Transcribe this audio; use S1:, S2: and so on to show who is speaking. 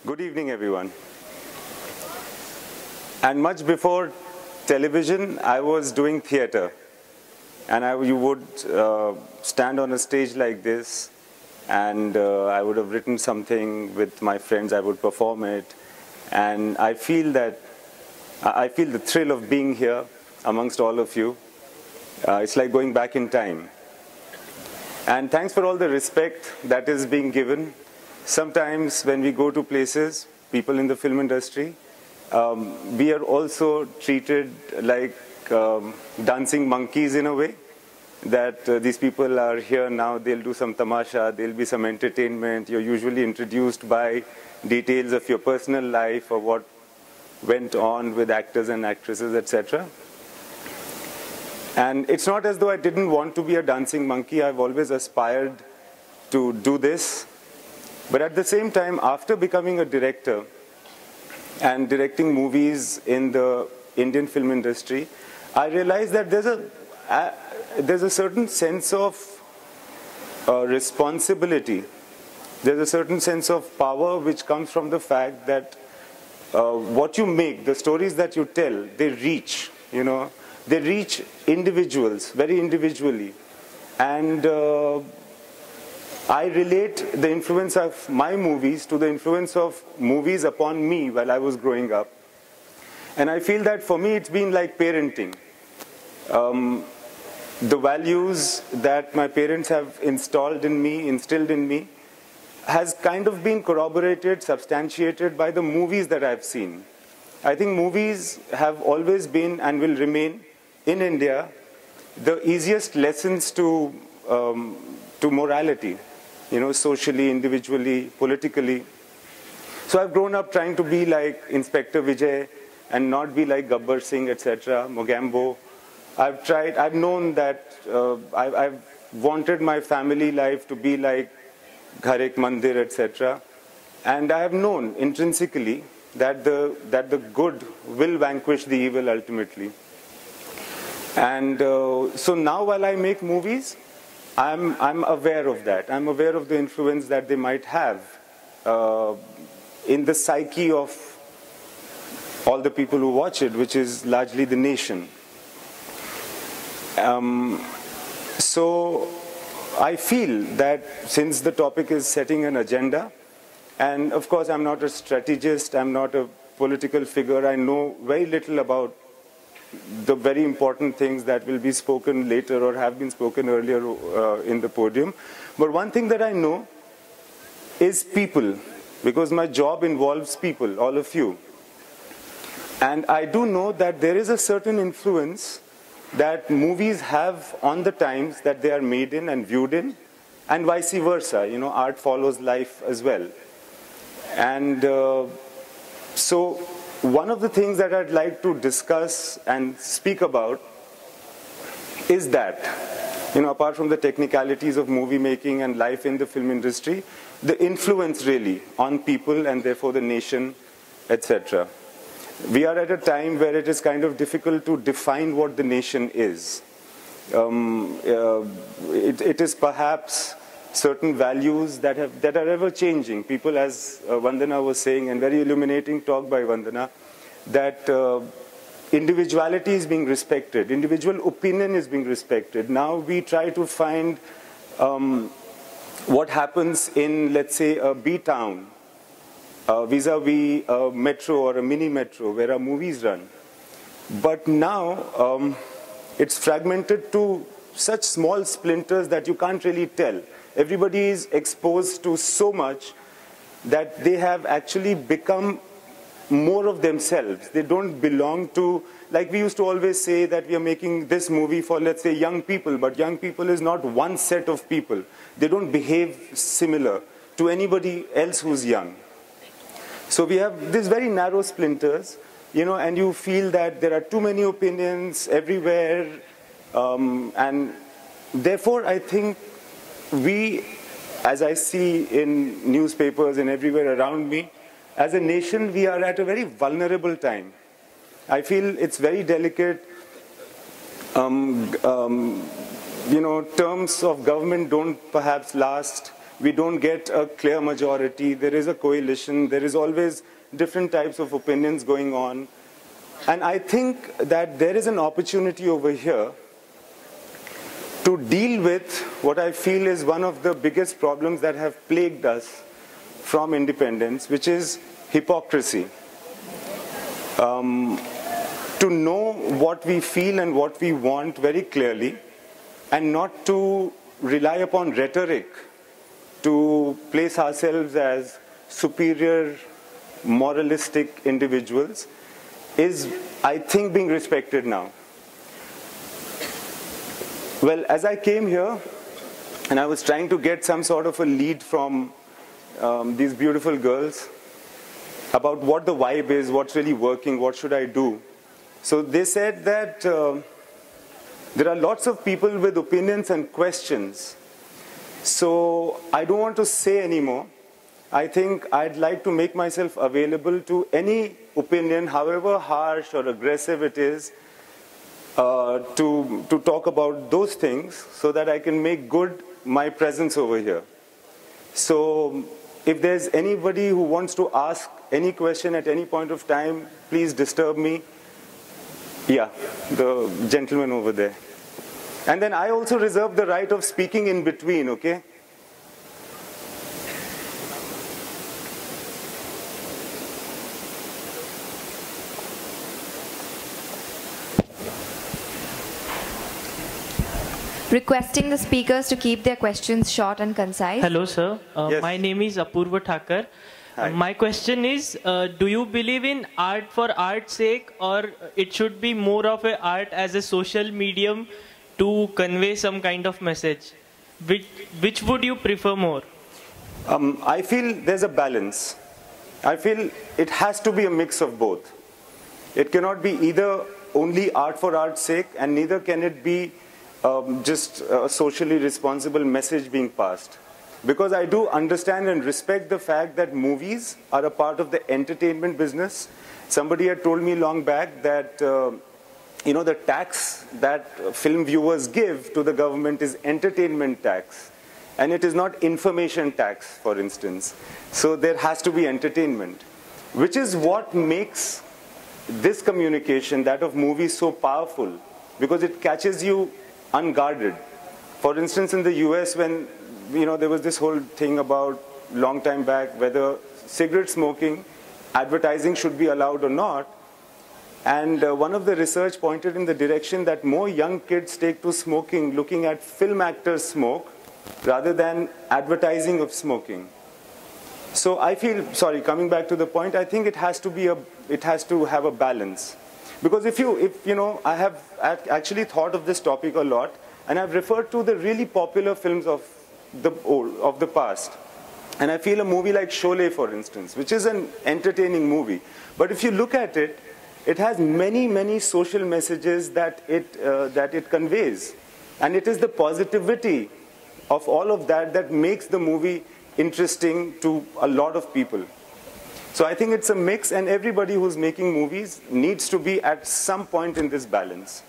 S1: Good evening, everyone. And much before television, I was doing theater. And you would stand on a stage like this, and I would have written something with my friends, I would perform it. And I feel the thrill of being here amongst all of you. It's like going back in time. And thanks for all the respect that is being given. Sometimes when we go to places, people in the film industry, we are also treated like dancing monkeys in a way, that these people are here now, they'll do some tamasha, there'll be some entertainment, you're usually introduced by details of your personal life or what went on with actors and actresses, etc. And it's not as though I didn't want to be a dancing monkey, I've always aspired to do this. But at the same time, after becoming a director and directing movies in the Indian film industry, I realized that there's a certain sense of responsibility. There's a certain sense of power which comes from the fact that what you make, the stories that you tell, they reach, they reach individuals very individually. And I relate the influence of my movies to the influence of movies upon me while I was growing up. And I feel that for me it's been like parenting. The values that my parents have instilled in me, has kind of been corroborated, substantiated by the movies that I've seen. I think movies have always been and will remain in India the easiest lessons to morality. Socially, individually, politically. So I've grown up trying to be like Inspector Vijay and not be like Gabbar Singh, etc., Mogambo. I've known that I've wanted my family life to be like Ghar Ek Mandir, etc. And I have known intrinsically that the good will vanquish the evil ultimately. And so now while I make movies, I'm aware of that. I'm aware of the influence that they might have in the psyche of all the people who watch it, which is largely the nation. So I feel that since the topic is setting an agenda, and of course I'm not a strategist, I'm not a political figure, I know very little about the very important things that will be spoken later or have been spoken earlier in the podium. But one thing that I know is people, because my job involves people, all of you. And I do know that there is a certain influence that movies have on the times that they are made in and viewed in, and vice versa. Art follows life as well. And so one of the things that I'd like to discuss and speak about is that, apart from the technicalities of movie making and life in the film industry, the influence really on people and therefore the nation, etc. We are at a time where it is kind of difficult to define what the nation is. It is perhaps certain values that are ever changing. People, as Vandana was saying, and very illuminating talk by Vandana, that individuality is being respected, individual opinion is being respected. Now we try to find what happens in, let's say, a B town, vis-a-vis a metro or a mini metro where our movies run. But now it's fragmented to such small splinters that you can't really tell. Everybody is exposed to so much that they have actually become more of themselves. They don't belong to, like we used to always say that we are making this movie for, let's say, young people, but young people is not one set of people. They don't behave similar to anybody else who's young. So we have these very narrow splinters, and you feel that there are too many opinions everywhere, and therefore I think we, as I see in newspapers and everywhere around me, as a nation, we are at a very vulnerable time. I feel it's very delicate. Terms of government don't perhaps last. we don't get a clear majority, there is a coalition, there is always different types of opinions going on. And I think that there is an opportunity over here to deal with what I feel is one of the biggest problems that have plagued us from independence, which is hypocrisy. To know what we feel and what we want very clearly, and not to rely upon rhetoric to place ourselves as superior, moralistic individuals, is, I think, being respected now. Well, as I came here, and I was trying to get some sort of a lead from these beautiful girls about what the vibe is, what's really working, what should I do. So they said that there are lots of people with opinions and questions. So I don't want to say anymore. I think I'd like to make myself available to any opinion, however harsh or aggressive it is, to talk about those things so that I can make good my presence over here. So if there's anybody who wants to ask any question at any point of time, please disturb me. Yeah, the gentleman over there. And then I also reserve the right of speaking in between, okay?
S2: Requesting the speakers to keep their questions short and concise.
S3: Hello, sir.
S1: Yes.
S3: My name is Apurva Thakur. My question is, do you believe in art for art's sake, or it should be more of a art as a social medium to convey some kind of message? Which would you prefer more?
S1: I feel there's a balance. I feel it has to be a mix of both. It cannot be either only art for art's sake, and neither can it be just a socially responsible message being passed. Because I do understand and respect the fact that movies are a part of the entertainment business. Somebody had told me long back that the tax that film viewers give to the government is entertainment tax. And it is not information tax, for instance. So there has to be entertainment, which is what makes this communication, that of movies, so powerful, because it catches you unguarded. For instance, in the US, when there was this whole thing about long time back whether cigarette smoking, advertising should be allowed or not. And one of the research pointed in the direction that more young kids take to smoking looking at film actors smoke rather than advertising of smoking. So I feel, coming back to the point, I think it has to have a balance. Because I have actually thought of this topic a lot, and I've referred to the really popular films of the past. And I feel a movie like Sholay, for instance, which is an entertaining movie. But if you look at it, it has many, many social messages that it conveys. And it is the positivity of all of that that makes the movie interesting to a lot of people. So I think it's a mix, and everybody who's making movies needs to be at some point in this balance.